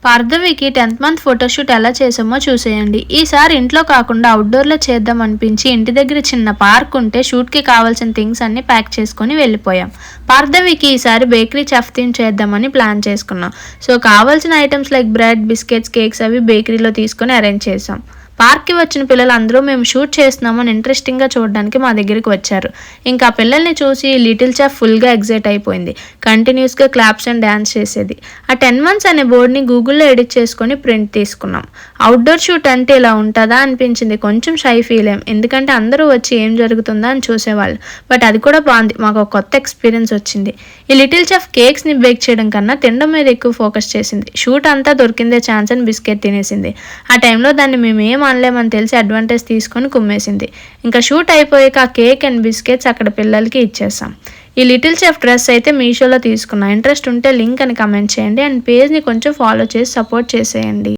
పార్థవికి 10th month photoshoot ఎలా చేసామో చూసేయండి. ఈసారి ఇంట్లో కాకుండా అవుట్‌డోర్‌లో చేద్దాం అనిపించి ఇంటి దగ్గర చిన్న పార్క్ ఉంటే షూట్‌కి కావాల్సిన థింగ్స్ అన్నీ ప్యాక్ చేసుకొని వెళ్ళిపోయాం. పార్థవికి ఈసారి బేకరీ చెఫ్ థీమ్ చేద్దామని ప్లాన్ చేసుకున్నాం. సో కావాల్సిన items like bread, biscuits, cakes అవి బేకరీలో తీసుకొని అరేంజ్ చేసాం. పార్క్‌కి వచ్చిన పిల్లలందరూ మేము షూట్ చేస్తున్నామని ఇంట్రెస్టింగ్‌గా చూడడానికి మా దగ్గరికి వచ్చారు. ఇంకా పిల్లల్ని చూసి లిటిల్ చెఫ్ ఫుల్‌గా ఎక్సైట్ అయిపోయింది. కంటిన్యూస్‌గా క్లాప్స్ అండ్ డాన్స్ చేసేది. ఆ 10 మంత్స్ అనే బోర్డ్‌ని గూగుల్‌లో ఎడిట్ చేసుకొని ప్రింట్ తీసుకున్నాం. అవుట్‌డోర్ షూట్ అంటే ఇలా ఉంటదా అనిపించింది. కొంచెం షై ఫీల్ అయ్యాం. ఎందుకంటే అందరూ వచ్చి ఏం జరుగుతుందా అని చూసేవాళ్ళు. బట్ అది కూడా బాగుంది. మాకు ఒక కొత్త ఎక్స్పీరియన్స్ వచ్చింది. ఈ లిటిల్ చెఫ్ కేక్స్‌ని బేక్ చేయడం కన్నా తినడం మీద ఎక్కువ ఫోకస్ చేసింది. షూట్ అంతా దొరికిందే ఛాన్స్ అని బిస్కెట్ తినేసింది. ఆ టైంలో దాన్ని మేమేం అనలేమని తెలిసి అడ్వాంటేజ్ తీసుకొని కుమ్మేసింది. ఇంకా షూట్ అయిపోయాక ఆ కేక్ అండ్ బిస్కెట్స్ అక్కడ పిల్లలకి ఇచ్చేసాం. ఈ లిటిల్ చెఫ్ డ్రెస్ అయితే మీషోలో తీసుకున్నా. ఇంట్రెస్ట్ ఉంటే లింక్ అని కమెంట్ చేయండి అండ్ పేజ్ని కొంచెం ఫాలో చేసి సపోర్ట్ చేసేయండి.